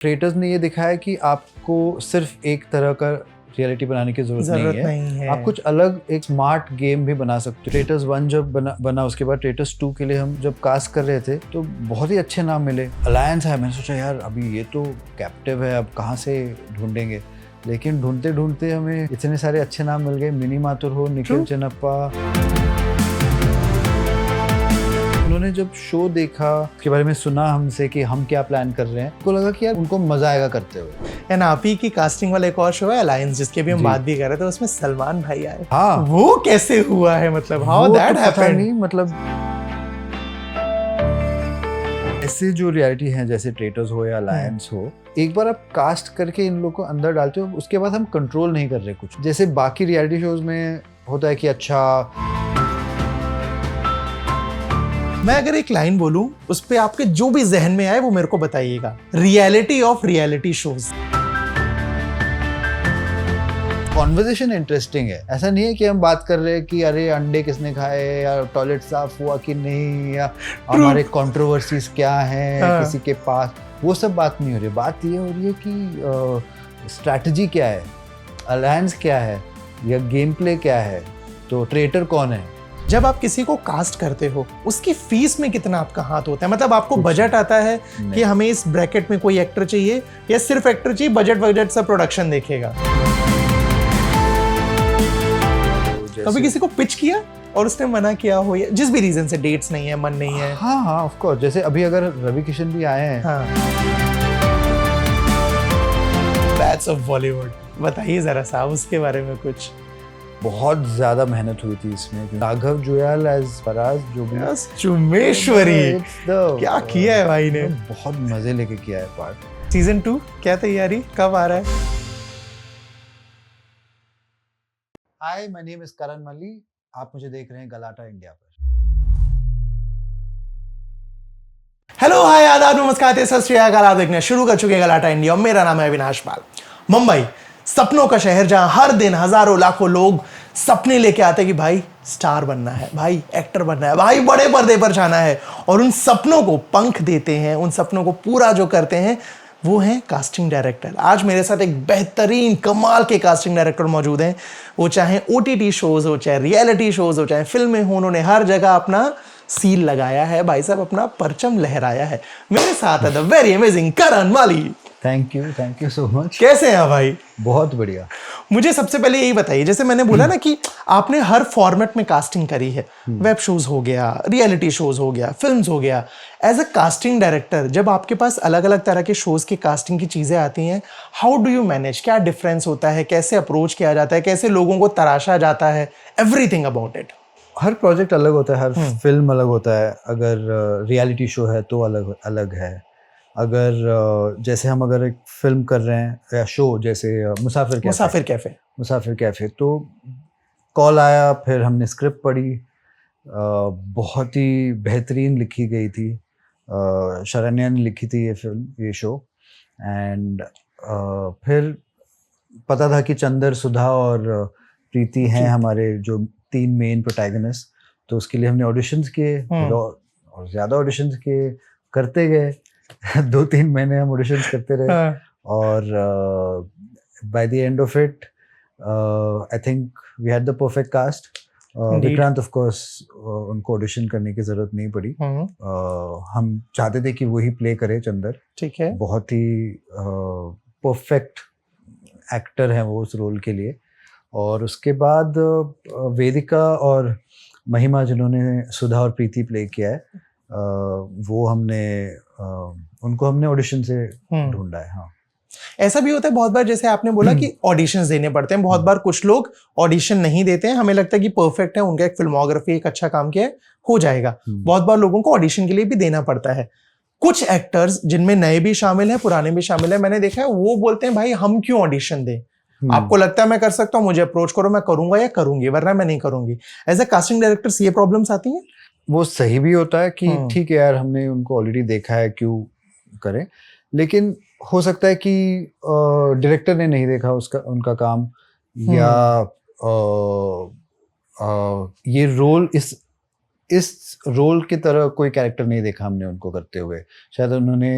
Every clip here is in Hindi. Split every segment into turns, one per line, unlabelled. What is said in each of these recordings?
क्रिएटर्स ने ये दिखाया कि आपको सिर्फ एक तरह का रियलिटी बनाने की जरूरत नहीं है। आप कुछ अलग एक स्मार्ट गेम भी बना सकते हो। ट्रेटर्स 1 जब बना उसके बाद ट्रेटर्स 2 के लिए हम जब कास्ट कर रहे थे तो बहुत ही अच्छे नाम मिले। अलायंस है, मैंने सोचा यार अभी ये तो कैप्टिव है, अब कहाँ से ढूंढेंगे, लेकिन ढूंढते ढूंढते हमें इतने सारे अच्छे नाम मिल गए। मिनी माथुर हो, निखिल चिनप्पा। उन्होंने जब शो देखा, उसके बारे में सुना हमसे कि हम क्या प्लान कर रहे हैं, तो लगा कि यार उनको मजा आएगा करते हुए।
एंड आप ही की कास्टिंग वाला एक और शो है अलायंस, जिसके भी हम बात भी कर रहे थे, उसमें सलमान भाई आए।
हाँ,
वो कैसे हुआ है, मतलब हाउ दैट हैपेंड?
नहीं, मतलब ऐसे जो रियलिटी है जैसे ट्रेटर्स हो या अलायंस हो, एक बार आप कास्ट करके इन लोगों को अंदर डालते हो, उसके बाद हम कंट्रोल नहीं कर रहे कुछ। जैसे बाकी रियलिटी शोज में होता है कि अच्छा,
मैं अगर एक लाइन बोलूं उस पे आपके जो भी जहन में आए वो मेरे को बताइएगा। Reality of reality shows.
Conversation interesting है। ऐसा नहीं है कि हम बात कर रहे हैं कि अरे अंडे किसने खाए या टॉयलेट साफ हुआ कि नहीं या हमारे कंट्रोवर्सीज क्या हैं किसी के पास, वो सब बात नहीं हो रही। बात ये हो रही है कि स्ट्रैटेजी क्या है, अलायंस क्या है, या गेम प्ले क्या है, तो ट्रेटर कौन है।
जब आप किसी को कास्ट करते हो उसकी फीस में कितना आपका हाथ होता है? मतलब आपको बजट आता है कि हमें इस ब्रैकेट में कोई एक्टर चाहिए, या सिर्फ एक्टर चाहिए, बजट सब प्रोडक्शन देखेगा? कभी किसी को पिच किया और उसने मना किया हो, या जिस भी रीजन से, डेट्स नहीं है, मन नहीं है?
हाँ हाँ, ऑफ कोर्स। जैसे अभी अगर रवि किशन भी आए हैं,
बैट्स ऑफ बॉलीवुड, बताइए जरा सा उसके बारे में कुछ।
बहुत ज्यादा मेहनत हुई थी इसमें। राघव जुयाल एज फराज, जो भी
चुम्मेश्वरी, क्या किया है भाई ने,
बहुत मजे लेके किया है पार्ट।
सीजन 2 क्या तैयारी, कब आ रहा है?
हाय, माय नेम इज करण मल्ली। आप मुझे देख रहे हैं गलाटा इंडिया पर।
हेलो, हाय, आदाब, नमस्कार, सत श्री अकाल। आप देखने शुरू कर चुके हैं गलाटा इंडिया। मेरा नाम है अविनाश पाल। मुंबई सपनों का शहर, जहां हर दिन हजारों लाखों लोग सपने लेके आते हैं कि भाई स्टार बनना है, भाई एक्टर बनना है, भाई बड़े पर्दे पर जाना है, और उन सपनों को पंख देते हैं, उन सपनों को पूरा जो करते हैं वो हैं कास्टिंग डायरेक्टर। आज मेरे साथ एक बेहतरीन कमाल के कास्टिंग डायरेक्टर मौजूद हैं। वो चाहे OTT शोज हो, चाहे रियलिटी शोज हो, चाहे फिल्में हो, उन्होंने हर जगह अपना सील लगाया है, भाई साहब अपना परचम लहराया है। मेरे साथ है the very amazing Karan Mali.
Thank you so much.
कैसे हैं भाई?
बहुत बढ़िया।
मुझे सबसे पहले यही बताइए, जैसे मैंने बोला ना कि आपने हर फॉर्मेट में कास्टिंग करी है, वेब शोज हो गया, रियलिटी शोज हो गया, फिल्म्स हो गया। एज अ कास्टिंग डायरेक्टर, जब आपके पास अलग अलग तरह के शोज की कास्टिंग की चीजें आती हैं, हाउ डू यू मैनेज? क्या डिफरेंस होता है, कैसे अप्रोच किया जाता है, कैसे लोगों को तराशा जाता है, everything about it.
Her project अलग होता है, हर फिल्म अलग होता है। अगर रियलिटी शो है तो अलग अलग है। अगर जैसे हम अगर एक फिल्म कर रहे हैं या शो, जैसे मुसाफिर कैफे, तो कॉल आया, फिर हमने स्क्रिप्ट पढ़ी, बहुत ही बेहतरीन लिखी गई थी। शरण्या ने लिखी थी ये फिल्म, ये शो। एंड फिर पता था कि चंदर, सुधा और प्रीति हैं हमारे जो 3 मेन प्रोटैगनिस्ट। तो उसके लिए हमने ऑडिशंस किए, और ज़्यादा ऑडिशंस किए, करते गए 2-3 महीने हम ऑडिशंस करते रहे। और by the end of it I think we had the perfect cast. Vikrant of course, उनको ऑडिशन करने की जरूरत नहीं पड़ी। हम चाहते थे कि वही प्ले करे चंदर।
ठीक है।
बहुत ही परफेक्ट एक्टर हैं वो उस रोल के लिए। और उसके बाद वेदिका और महिमा, जिन्होंने सुधा और प्रीति प्ले किया है, वो उनको हमने ऑडिशन से ढूंढा है। हाँ,
ऐसा भी होता है बहुत बार, जैसे आपने बोला कि ऑडिशंस देने पड़ते हैं। बहुत बार कुछ लोग ऑडिशन नहीं देते हैं, हमें लगता है कि परफेक्ट है, उनका एक फिल्मोग्राफी, एक अच्छा काम किया है, हो जाएगा। बहुत बार लोगों को ऑडिशन के लिए भी देना पड़ता है। कुछ एक्टर्स, जिनमें नए भी शामिल हैं, पुराने भी शामिल हैं, मैंने देखा है वो बोलते हैं भाई हम क्यों ऑडिशन दें, आपको लगता है मैं कर सकता हूँ, मुझे अप्रोच करो, मैं करूंगा या करूंगी, वरना मैं नहीं करूंगी। एज ए कास्टिंग डायरेक्टर्स ये प्रॉब्लम्स आती हैं?
वो सही भी होता है कि ठीक है यार, हमने उनको ऑलरेडी देखा है, क्यों करें। लेकिन हो सकता है कि डायरेक्टर ने नहीं देखा उनका काम, या ये रोल, इस रोल की तरह कोई कैरेक्टर नहीं देखा हमने उनको करते हुए। शायद उन्होंने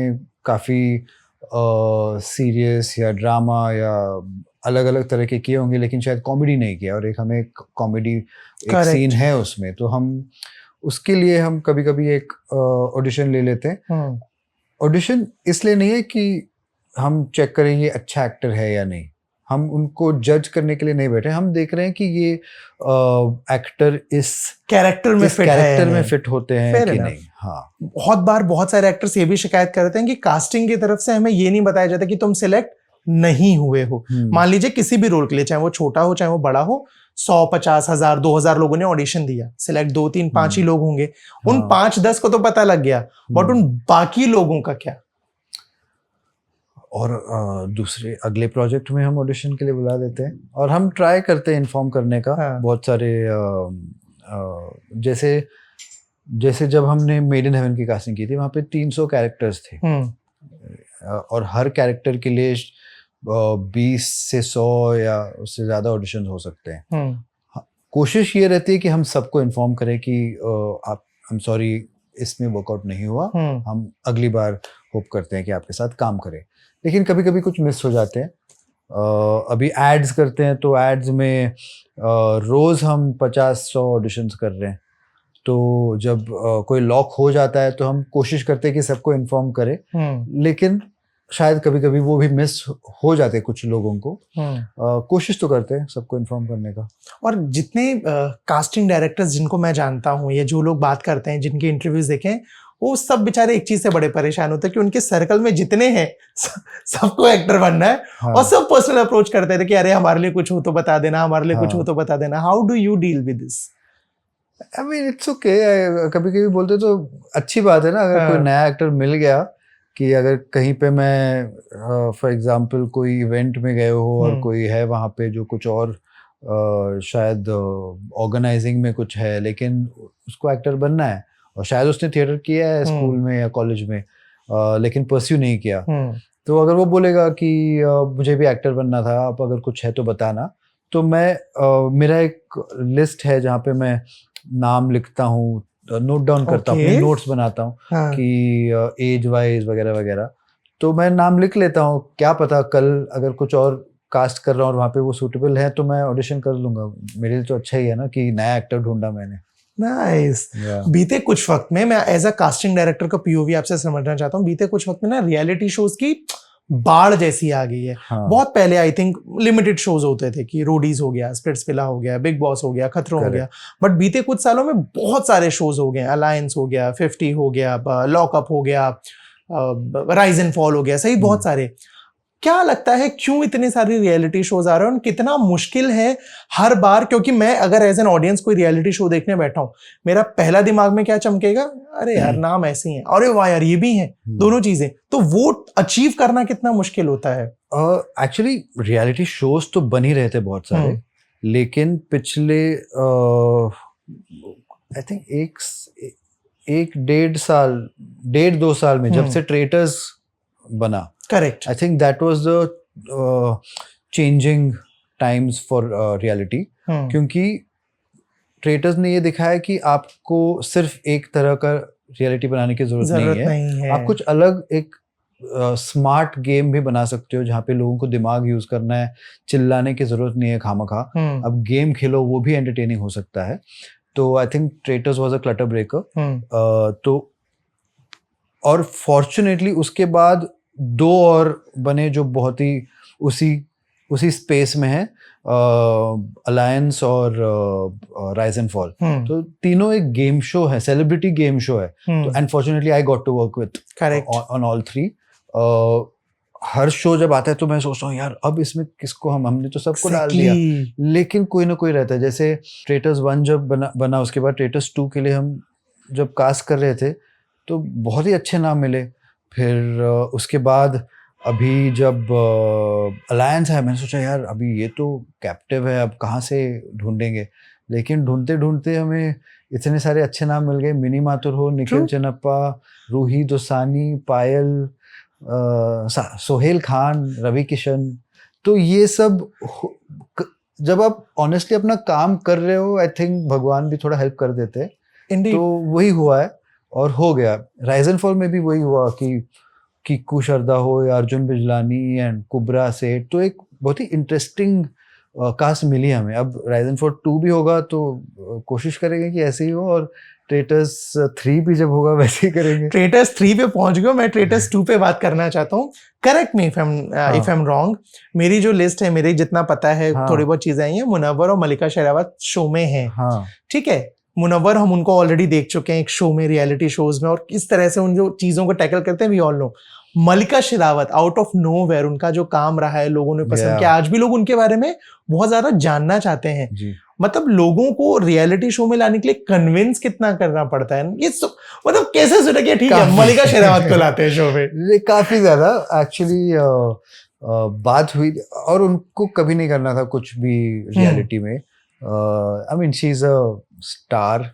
काफ़ी सीरियस या ड्रामा या अलग अलग तरह के किए होंगे, लेकिन शायद कॉमेडी नहीं किया, और एक हमें कॉमेडी एक
Correct.
सीन है उसमें, तो हम उसके लिए हम कभी कभी एक ऑडिशन ले लेते हैं। ऑडिशन इसलिए नहीं है कि हम चेक करें ये अच्छा एक्टर है या नहीं, हम उनको जज करने के लिए नहीं बैठे, हम देख रहे हैं कि ये एक्टर इस
कैरेक्टर में फिट है,
कैरेक्टर में फिट होते हैं
Fair
कि
enough.
नहीं। हाँ,
बहुत बार बहुत सारे एक्टर्स ये भी शिकायत करते हैं कि कास्टिंग की तरफ से हमें ये नहीं बताया जाता कि तुम सिलेक्ट नहीं हुए हो। मान लीजिए किसी भी रोल के लिए, चाहे वो छोटा हो चाहे वो बड़ा हो, 100, 50, 1000, 2000 लोगों ने ऑडिशन दिया, सिलेक्ट 2, 3, 5 ही लोग होंगे। उन 5-10 को तो पता लग गया, बट उन बाकी लोगों का क्या?
और दूसरे अगले प्रोजेक्ट में हम ऑडिशन के लिए बुला देते हैं, और हम ट्राई करते हैं इन्फॉर्म करने का। बहुत सारे जैसे जब हमने मेड इन हेवन की कास्टिंग की थी, वहाँ पे 300 कैरेक्टर्स थे, और हर कैरेक्टर के लिए 20 से 100 या उससे ज़्यादा ऑडिशन हो सकते हैं। कोशिश ये रहती है कि हम सबको इन्फॉर्म करें कि आई एम सॉरी, इसमें वर्कआउट नहीं हुआ, हम अगली बार होप करते हैं कि आपके साथ काम करें। लेकिन कभी कभी कुछ मिस हो जाते हैं। अभी एड्स करते हैं, तो एड्स में रोज़ हम 50-100 ऑडिशंस कर रहे हैं, तो जब कोई लॉक हो जाता है तो हम कोशिश करते हैं कि सबको इन्फॉर्म करें, लेकिन शायद कभी कभी वो भी मिस हो जाते हैं कुछ लोगों को। कोशिश तो करते हैं सबको इन्फॉर्म करने का।
और जितने कास्टिंग डायरेक्टर्स जिनको मैं जानता हूँ, या जो लोग बात करते हैं, जिनके इंटरव्यूज देखे हैं, वो सब बेचारे एक चीज से बड़े परेशान होते हैं कि उनके सर्कल में जितने हैं सबको एक्टर बनना है। हाँ। और सब पर्सनल अप्रोच करते थे कि अरे हमारे लिए कुछ हो तो बता देना, हमारे लिए कुछ हो तो बता देना। How do you deal with this?
I mean it's okay, कभी कभी बोलते तो अच्छी बात है ना, अगर कोई नया एक्टर मिल गया, कि अगर कहीं पे मैं फॉर एग्जांपल कोई इवेंट में गए हो और कोई है वहाँ पे जो कुछ और शायद ऑर्गेनाइजिंग में कुछ है, लेकिन उसको एक्टर बनना है, और शायद उसने थिएटर किया है स्कूल में या कॉलेज में, लेकिन परस्यू नहीं किया, तो अगर वो बोलेगा कि मुझे भी एक्टर बनना था, आप अगर कुछ है तो बताना, तो मैं मेरा एक लिस्ट है जहाँ पे मैं नाम लिखता हूँ, नोट डाउन करता हूँ, नोट्स बनाता हूँ कि एज वाइज वगैरह वगैरह, तो मैं नाम लिख लेता हूँ। क्या पता कल अगर कुछ और कास्ट कर रहा हूँ और वहाँ पे वो सूटेबल है तो मैं ऑडिशन कर लूंगा। मेरे लिए तो अच्छा ही है ना कि नया एक्टर ढूंढा मैंने।
नाइस। बीते कुछ वक्त में मैं एज अ कास्टिंग डायरेक्टर का पीओवी आपसे समझना चाहता हूँ। बीते कुछ वक्त में ना रियलिटी शोज की बाढ़ जैसी आ गई है। हाँ। बहुत पहले आई थिंक लिमिटेड शोज होते थे कि रोडीज हो गया, स्प्लिट्सविला हो गया, बिग बॉस हो गया, खतरों हो गया, बट बीते कुछ सालों में बहुत सारे शोज हो गए। अलायंस हो गया, 50 हो गया, लॉकअप हो गया, राइज एंड फॉल हो गया, सही बहुत सारे। क्या लगता है क्यों इतने सारे रियलिटी शोज आ रहे हैं, और कितना मुश्किल है हर बार? क्योंकि मैं अगर एज एन ऑडियंस कोई रियलिटी शो देखने बैठा हूं, मेरा पहला दिमाग में क्या चमकेगा, अरे यार नाम ऐसे ही है, अरे वाह यार ये भी है, दोनों चीजें। तो वो अचीव करना कितना मुश्किल होता है?
एक्चुअली रियलिटी शोज तो बन ही रहे थे बहुत सारे, लेकिन पिछले आई थिंक 1-1.5 साल में जब से ट्रेटर्स बना,
correct,
I think that was the changing times for reality, क्योंकि ट्रेटर्स ने ये दिखाया कि आपको सिर्फ एक तरह का रियलिटी बनाने की जरूरत नहीं है। आप कुछ अलग एक स्मार्ट गेम भी बना सकते हो, जहाँ पे लोगों को दिमाग यूज करना है, चिल्लाने की जरूरत नहीं है खामखा। अब गेम खेलो, वो भी एंटरटेनिंग हो सकता है। तो I think traitors was a clutter breaker. तो और फॉर्चुनेटली उसके बाद 2 और बने जो बहुत ही उसी स्पेस में है, अलायंस और राइज एंड फॉल। तो तीनों एक गेम शो है, सेलिब्रिटी गेम शो है। तो unfortunately I got to work with on all 3। हर शो जब आता है तो मैं सोचता हूँ यार अब इसमें किसको हमने तो सबको डाल दिया, लेकिन कोई ना कोई रहता है। जैसे ट्रेटर्स 1 जब बना उसके बाद ट्रेटर्स 2 के लिए हम जब कास्ट कर रहे थे तो बहुत ही अच्छे नाम मिले। फिर उसके बाद अभी जब अलायंस है, मैंने सोचा यार अभी ये तो कैप्टिव है, अब कहाँ से ढूंढेंगे, लेकिन ढूंढते ढूंढते हमें इतने सारे अच्छे नाम मिल गए। मिनी माथुर हो, निखिल चन्नप्पा, रूही दोसानी, पायल, सोहेल खान, रवि किशन। तो ये सब जब आप ऑनेस्टली अपना काम कर रहे हो, आई थिंक भगवान भी थोड़ा हेल्प कर देते हैं। तो वही हुआ है और हो गया। राइज एंड फॉल में भी वही हुआ कि किक्कू शर्दा हो या अर्जुन बिजलानी एंड कुबरा सेठ, तो एक बहुत ही इंटरेस्टिंग कास्ट मिली हमें। अब राइजन 4 2 भी होगा तो कोशिश करेंगे कि ऐसे ही हो, और ट्रेटर्स 3 भी जब होगा वैसे ही करेंगे।
ट्रेटर्स 3 पे पहुंच गए, मैं ट्रेटर्स 2 पे बात करना चाहता हूँ। Correct me if I am wrong. मेरी जो लिस्ट है, मेरे जितना पता है, थोड़ी बहुत चीजें आई हैं। मुनव्वर और मलिका शेरावत शो में हैं। ठीक है, मुनव्वर हम उनको ऑलरेडी देख चुके हैं एक शो में, रियलिटी शोज में, और किस तरह से उन जो चीजों को टैकल करते हैं we all know. Mallika Sherawat out of nowhere उनका जो काम रहा है, लोगों ने पसंद किया, आज भी लोग उनके बारे में बहुत ज्यादा जानना चाहते हैं। मतलब लोगों को रियलिटी शो में लाने के लिए कन्विंस कितना करना पड़ता है, ये मतलब कैसे सोचा कि ठीक है मलिका शेरावत को लाते हैं शो में?
काफी ज्यादा एक्चुअली बात हुई, और उनको कभी नहीं करना था कुछ भी रियलिटी में। I mean she is a star,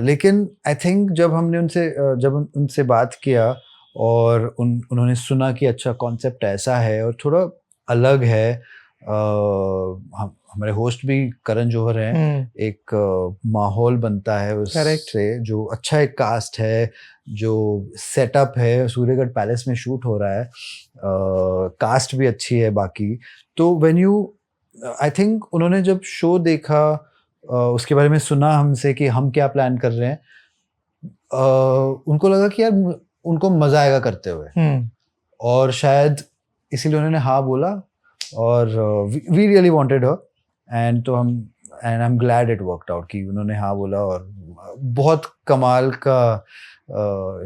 लेकिन आई थिंक जब हमने उनसे बात किया और उन्होंने सुना कि अच्छा कॉन्सेप्ट ऐसा है और थोड़ा अलग है। हमारे होस्ट भी करण जौहर हैं, एक माहौल बनता है उससे, जो अच्छा एक कास्ट है, जो सेटअप है, सूर्यगढ़ पैलेस में शूट हो रहा है, कास्ट भी अच्छी है बाकी। तो व्हेन यू आई थिंक उन्होंने जब शो देखा, उसके बारे में सुना हमसे कि हम क्या प्लान कर रहे हैं, उनको लगा कि यार उनको मजा आएगा करते हुए, और शायद इसीलिए उन्होंने हाँ बोला, और we really wanted her, and I am glad it worked out कि उन्होंने हाँ बोला, और बहुत कमाल का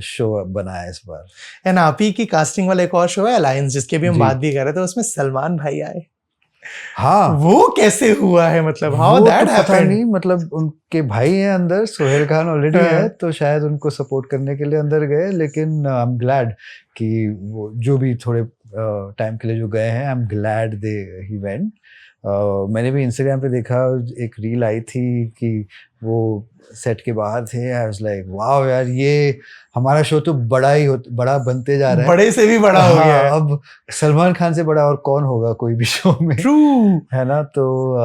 शो बनाया इस बार।
एंड आप ही की कास्टिंग वाला एक और शो है अलायंस, जिसके भी हम बात भी कर रहे थे, उसमें सलमान भाई आए।
हाँ,
वो कैसे हुआ है, मतलब हाउ दैट हैपेंड?
पता नहीं, मतलब उनके भाई हैं अंदर, सोहेल खान ऑलरेडी है, तो शायद उनको सपोर्ट करने के लिए अंदर गए, लेकिन आई एम ग्लैड कि वो जो भी थोड़े टाइम के लिए जो गए हैं, आई am glad they he went. मैंने भी इंस्टाग्राम पे देखा, एक रील आई थी कि वो सेट के बाहर थे। आई वाज लाइक वाओ यार, ये हमारा शो तो बड़ा बनते जा रहा है,
बड़े से भी बड़ा हो गया है।
अब सलमान खान से बड़ा और कौन होगा कोई भी शो में।
ट्रू
है ना, तो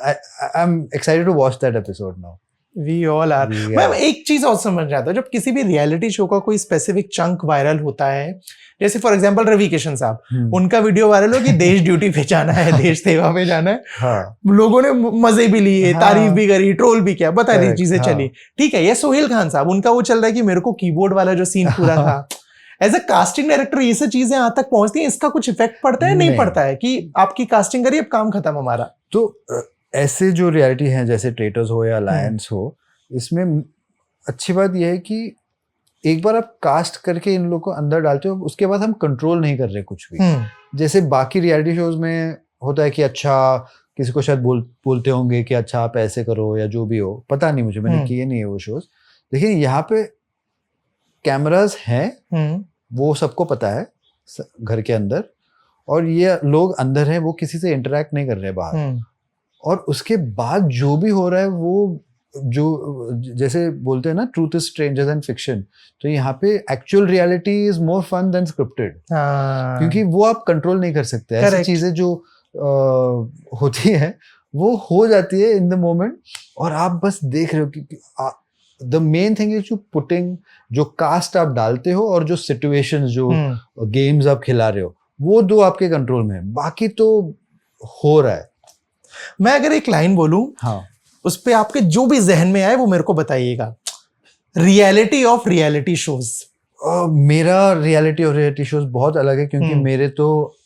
I am excited to watch that episode now.
We all are. मैं एक चीज और समझ जाता हूँ, जब किसी भी रियलिटी शो का कोई स्पेसिफिक चंक वायरल होता है, जैसे फॉर एग्जांपल रवि किशन साहब, उनका वीडियो वायरल हो कि देश ड्यूटी पे जाना है, देश सेवा पे जाना है।
हाँ,
लोगों ने मजे भी लिए, तारीफ भी करी, ट्रोल भी किया, बता रही चीजें चली। ठीक है, ये सोहेल खान साहब, उनका वो चल रहा है कि मेरे को कीबोर्ड वाला जो सीन पूरा था, एज अ कास्टिंग डायरेक्टर ये सब चीजें यहाँ तक पहुंचती हैं, इसका कुछ इफेक्ट पड़ता है? नहीं पड़ता है कि आपकी कास्टिंग करी, अब काम खत्म हमारा?
तो ऐसे जो रियलिटी हैं, जैसे ट्रेटर्स हो या अलायंस हो, इसमें अच्छी बात यह है कि एक बार आप कास्ट करके इन लोगों को अंदर डालते हो, उसके बाद हम कंट्रोल नहीं कर रहे कुछ भी। जैसे बाकी रियलिटी शोज में होता है कि अच्छा किसी को शायद बोलते होंगे कि अच्छा आप ऐसे करो या जो भी हो, पता नहीं मुझे, मैंने किए नहीं है वो शोज। लेकिन यहाँ पे कैमरास हैं, वो सबको पता है घर के अंदर, और ये लोग अंदर हैं, वो किसी से इंटरेक्ट नहीं कर रहे बाहर। और उसके बाद जो भी हो रहा है, वो जो जैसे बोलते हैं ना, truth is stranger than fiction, तो यहाँ पे actual reality is more fun than scripted, क्योंकि वो आप कंट्रोल नहीं कर सकते। ऐसी चीजें जो होती है वो हो जाती है इन द मोमेंट, और आप बस देख रहे हो कि the main thing is you putting, जो कास्ट आप डालते हो और जो सिचुएशंस, जो गेम्स आप खिला रहे हो, वो दो आपके कंट्रोल में है, बाकी तो हो रहा है।
मैं अगर एक लाइन बोलूं,
हाँ,
उस पे आपके जो भी जहन में आए वो मेरे को बताइएगा। Reality of reality shows.
मेरा रियलिटी और रियलिटी शोज बहुत अलग है, क्योंकि मेरे तो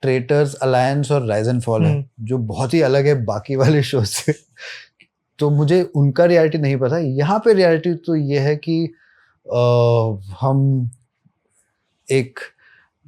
ट्रेटर्स, अलायंस और राइज एंड फॉल है, जो बहुत ही अलग है बाकी वाले शोज से। तो मुझे उनका रियलिटी नहीं पता। यहाँ पे रियलिटी तो ये है कि हम एक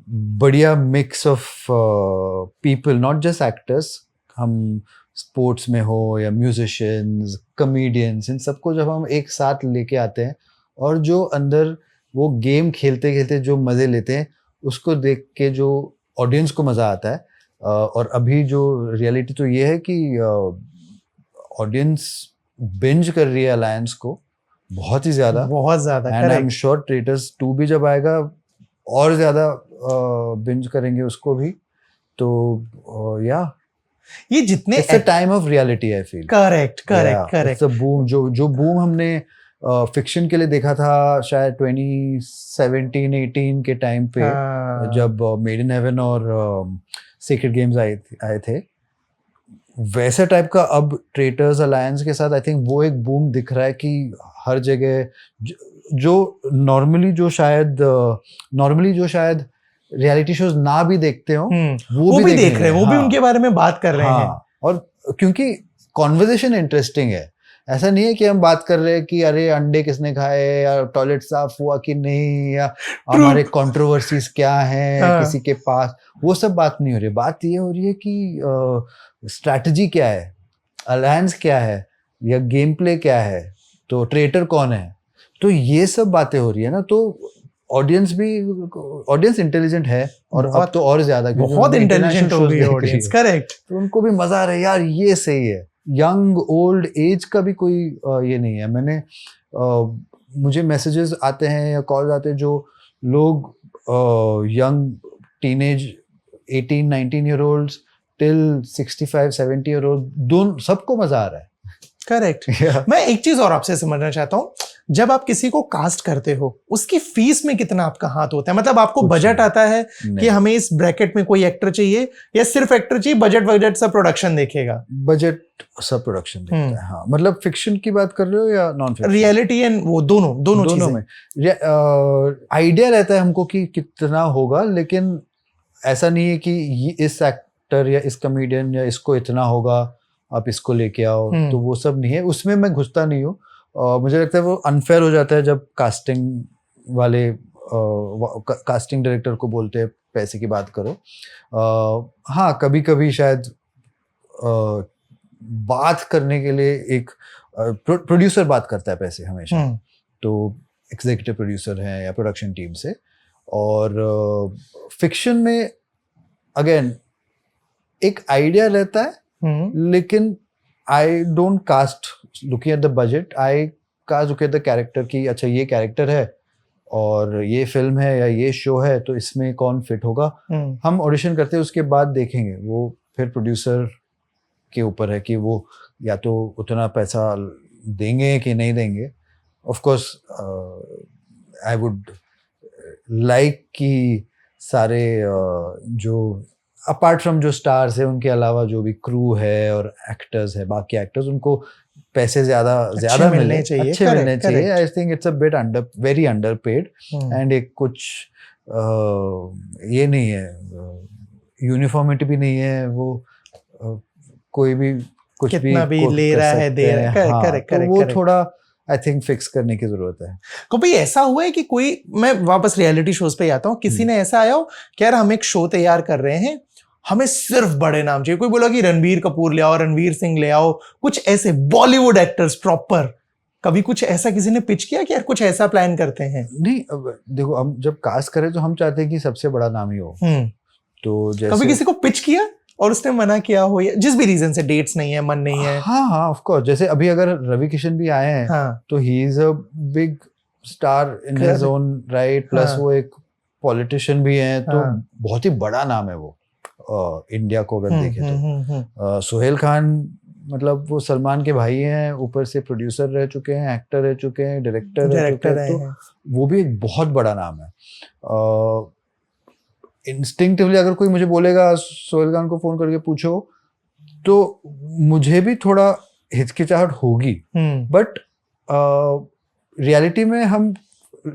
बढ़िया mix of people, not just actors, हम स्पोर्ट्स में हो या म्यूजिशियंस, कॉमेडियंस, इन सबको जब हम एक साथ लेके आते हैं, और जो अंदर वो गेम खेलते खेलते जो मज़े लेते हैं, उसको देख के जो ऑडियंस को मज़ा आता है। और अभी जो रियलिटी तो ये है कि ऑडियंस बिंज कर रही है अलायंस को बहुत ही ज़्यादा, and I am sure traitors 2 भी जब आएगा और ज़्यादा बिंज करेंगे उसको भी। तो या
ये जितने
it's a time of reality, I feel.
Correct.
Boom, जो बूम हमने फिक्शन के लिए देखा था शायद 2017-18 के टाइम पे, जब मेड इन हेवन और सीक्रेट गेम्स आए थे, वैसे टाइप का अब ट्रेटर्स अलायंस के साथ आई थिंक वो एक बूम दिख रहा है कि हर जगह जो नॉर्मली जो शायद रियलिटी शोज ना भी देखते हो
वो भी देख रहे हैं, वो भी उनके बारे में बात कर रहे हैं।
और क्योंकि कॉन्वर्सेशन इंटरेस्टिंग है, ऐसा नहीं है कि हम बात कर रहे हैं कि अरे अंडे किसने खाए या टॉयलेट साफ हुआ कि नहीं या हमारे कंट्रोवर्सीज क्या हैं किसी के पास, वो सब बात नहीं हो रही। बात ये हो रही है कि स्ट्रैटेजी क्या है, अलायंस क्या है, या गेम प्ले क्या है, तो ट्रेटर कौन है, तो ये सब बातें हो रही है ना। तो ऑडियंस इंटेलिजेंट है, और अब तो और ज्यादा,
बहुत इंटेलिजेंट हो गई ऑडियंस, करेक्ट।
तो उनको भी मजा आ रहा है यार, ये सही है। यंग ओल्ड एज का भी कोई ये नहीं है। मुझे मैसेजेस आते हैं या कॉल्स आते हैं, जो लोग young teenage 18-19 year olds till 65-70 year old, दोनों सबको मजा आ रहा है।
करेक्ट। मैं एक चीज और आपसे समझना चाहता हूँ, जब आप किसी को कास्ट करते हो उसकी फीस में कितना आपका हाथ होता है? मतलब आपको बजट आता है कि हमें इस ब्रैकेट में कोई एक्टर चाहिए, या सिर्फ एक्टर चाहिए, बजट सब प्रोडक्शन देखेगा?
बजट सब प्रोडक्शन देखता है, हाँ। मतलब फिक्शन की बात कर रहे हो या नॉन फिक्शन?
रियलिटी एंड वो दोनों
में आइडिया रहता है हमको कि कितना होगा, लेकिन ऐसा नहीं है कि इस एक्टर या इस कॉमेडियन या इसको इतना होगा, आप इसको लेके आओ, तो वो सब नहीं है। उसमें मैं घुसता नहीं हूँ। मुझे लगता है वो अनफेयर हो जाता है जब कास्टिंग वाले कास्टिंग डायरेक्टर को बोलते हैं पैसे की बात करो। हाँ, कभी कभी शायद बात करने के लिए एक प्रोड्यूसर बात करता है पैसे हमेशा, तो एग्जीक्यूटिव प्रोड्यूसर हैं या प्रोडक्शन टीम से। और फिक्शन में अगेन एक आइडिया रहता है, लेकिन I don't cast looking at the budget, I cast looking at the character की अच्छा ये कैरेक्टर है और ये फिल्म है या ये शो है, तो इसमें कौन फिट होगा। हम ऑडिशन करते हैं, उसके बाद देखेंगे, वो फिर प्रोड्यूसर के ऊपर है कि वो या तो उतना पैसा देंगे कि नहीं देंगे। Of course I would like कि सारे जो अपार्ट फ्रॉम जो स्टार्स है उनके अलावा जो भी क्रू है और एक्टर्स है, बाकी एक्टर्स, उनको पैसे ज्यादा मिलने चाहिए, अच्छे मिलने चाहिए। I think it's a bit very underpaid, and एक कुछ ये नहीं है, यूनिफॉर्मिटी भी नहीं है, वो कोई भी कुछ भी
ले रहा है, दे रहा है। करेक्ट,
तो वो थोड़ा आई थिंक फिक्स करने की जरूरत है।
कभी ऐसा हुआ है कि कोई, मैं वापस रियलिटी शोज पे आता हूँ, किसी ने ऐसा आया हो कि यार हम एक शो तैयार कर रहे हैं, हमें सिर्फ बड़े नाम चाहिए, कोई बोला कि रणवीर कपूर ले आओ, रणवीर सिंह ले आओ, कुछ ऐसे बॉलीवुड एक्टर्स प्रॉपर, कभी कुछ ऐसा किसी ने पिच किया कि यार कुछ ऐसा प्लान करते हैं?
नहीं, देखो हम जब कास्ट करें तो हम चाहते हैं कि सबसे बड़ा नाम ही हो। तो जैसे
कभी किसी को पिच किया और उसने मना किया हो, या जिस भी रीजन से, डेट्स नहीं है, मन नहीं है?
हाँ ऑफ कोर्स। जैसे अभी अगर रवि किशन भी आए हैं, तो he is a big star in his own right, plus वो एक पॉलिटिशियन भी हैं, तो बहुत ही बड़ा नाम है वो इंडिया को अगर देखें तो। सोहेल खान मतलब वो सलमान के भाई हैं, ऊपर से प्रोड्यूसर रह चुके हैं, एक्टर रह चुके हैं, डायरेक्टर रह चुके हैं, तो वो भी एक बहुत बड़ा नाम है। इंस्टिंक्टिवली अगर कोई मुझे बोलेगा सोहेल खान को फोन करके पूछो, तो मुझे भी थोड़ा हिचकिचाहट होगी, बट रियलिटी में हम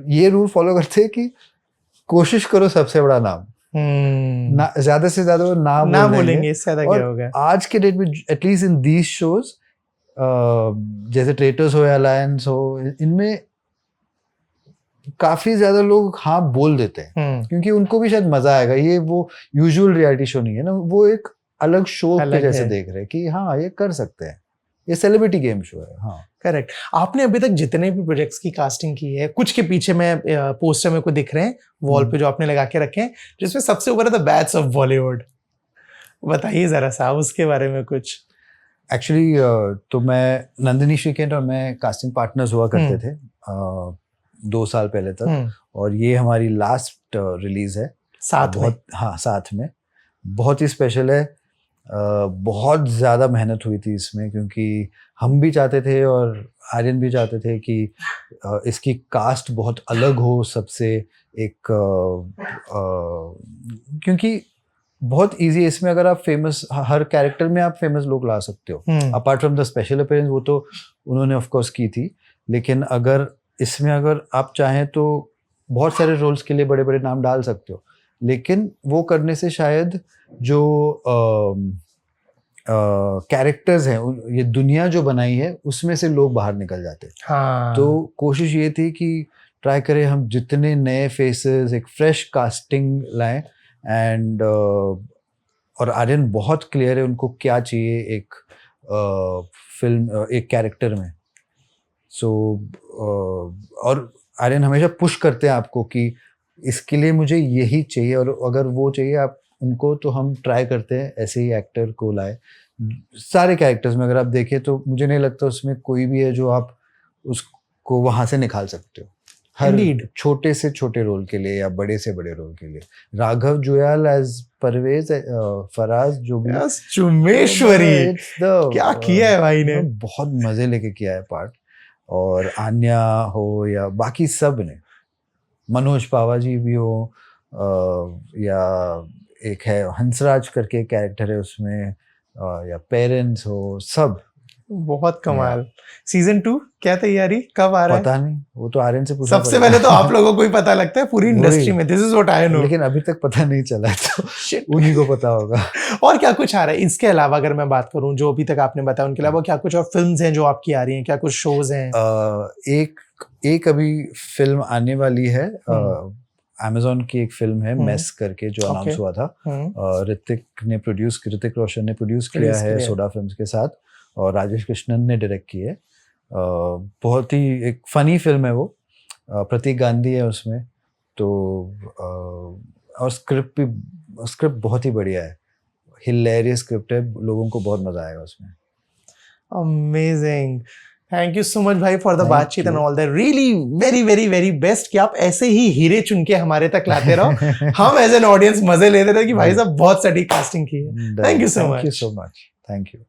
ये रूल फॉलो करते हैं कि कोशिश करो सबसे बड़ा नाम, ज्यादा से ज्यादा वो ना बोलेंगे, इससे ज्यादा क्या होगा। आज के डेट में एटलीस्ट इन दीज शोज, जैसे ट्रेटर्स हो या अलायंस हो, इनमें काफी ज्यादा लोग हाँ बोल देते हैं, क्योंकि उनको भी शायद मजा आएगा। ये वो यूजुअल रियलिटी शो नहीं है ना, वो एक अलग शो के जैसे देख रहे हैं कि हाँ ये कर सकते हैं, ये सेलिब्रिटी गेम शो है। हाँ
करेक्ट। आपने अभी तक जितने भी प्रोजेक्ट्स की कास्टिंग की है, कुछ के पीछे में पोस्टर में को दिख रहे हैं वॉल पे जो आपने लगा के रखे हैं, जिसमें सबसे ऊपर है द बैट्स ऑफ बॉलीवुड, बताइए जरा सा उसके बारे में कुछ।
एक्चुअली तो मैं, नंदिनी श्रीकांत और मैं कास्टिंग पार्टनर्स हुआ करते थे 2 साल पहले तक, और ये हमारी लास्ट रिलीज है
साथ में।
हाँ साथ में, बहुत ही स्पेशल है। बहुत ज़्यादा मेहनत हुई थी इसमें, क्योंकि हम भी चाहते थे और आर्यन भी चाहते थे कि इसकी कास्ट बहुत अलग हो सबसे, एक क्योंकि बहुत इजी है इसमें, अगर आप फेमस, हर कैरेक्टर में आप फेमस लोग ला सकते हो, apart from the special appearance, वो तो उन्होंने ऑफ कोर्स की थी, लेकिन अगर इसमें अगर आप चाहें तो बहुत सारे रोल्स के लिए बड़े बड़े नाम डाल सकते हो, लेकिन वो करने से शायद जो कैरेक्टर्स हैं, ये दुनिया जो बनाई है उसमें से लोग बाहर निकल जाते।
हाँ।
तो कोशिश ये थी कि ट्राई करें हम जितने नए फेसेस, एक फ्रेश कास्टिंग लाएं, एंड और आर्यन बहुत क्लियर है उनको क्या चाहिए एक फिल्म, एक कैरेक्टर में। सो और आर्यन हमेशा पुश करते हैं आपको कि इसके लिए मुझे यही चाहिए, और अगर वो चाहिए आप उनको, तो हम ट्राई करते हैं ऐसे ही एक्टर को लाए। सारे कैरेक्टर्स में अगर आप देखें तो मुझे नहीं लगता उसमें कोई भी है जो आप उसको वहाँ से निकाल सकते हो, हर छोटे से छोटे रोल के लिए या बड़े से बड़े रोल के लिए। राघव जुयाल एज परवेज, फराज जो भी,
चुम्बेश्वरी, क्या किया है भाई ने,
बहुत मजे लेके किया है पार्ट। और आन्या हो या बाकी सब ने, मनोज पावा जी भी हो, या एक है हंसराज करके कैरेक्टर है उसमें, या पेरेंट्स हो, सब
बहुत कमाल। सीजन 2 क्या तैयारी, कब आ रहा है?
पता नहीं, वो तो आर्यन से पूछना
सबसे पहले तो आप लोगों को ही पता लगता है पूरी इंडस्ट्री में, this is what I know,
लेकिन अभी तक पता नहीं चला, तो उन्हीं को पता होगा।
और क्या कुछ आ रहा है इसके अलावा? अगर मैं बात करूं जो अभी तक आपने बताया, उनके अलावा क्या कुछ और फिल्म्स हैं जो आपकी आ रही हैं, क्या कुछ शोज हैं?
एक अभी फिल्म आने वाली है, अमेज़न की एक फिल्म है मेस करके, जो अनाउंस हुआ था। ऋतिक रोशन ने प्रोड्यूस किया है सोडा फिल्म्स के साथ, और राजेश कृष्णन ने डायरेक्ट की है। बहुत ही एक फनी फिल्म है वो, प्रतीक गांधी है उसमें, तो और स्क्रिप्ट बहुत ही बढ़िया है, हिलेरियस स्क्रिप्ट है, लोगों को बहुत मजा आएगा उसमें।
Amazing, thank you so much भाई फॉर द बातचीत and all that, really very very very best कि आप ऐसे ही हीरे चुन के हमारे तक लाते रहो। हम एज एन ऑडियंस मजे लेते थे कि भाई साहब बहुत सटीक कास्टिंग की है। Thank you so much.
Thank you.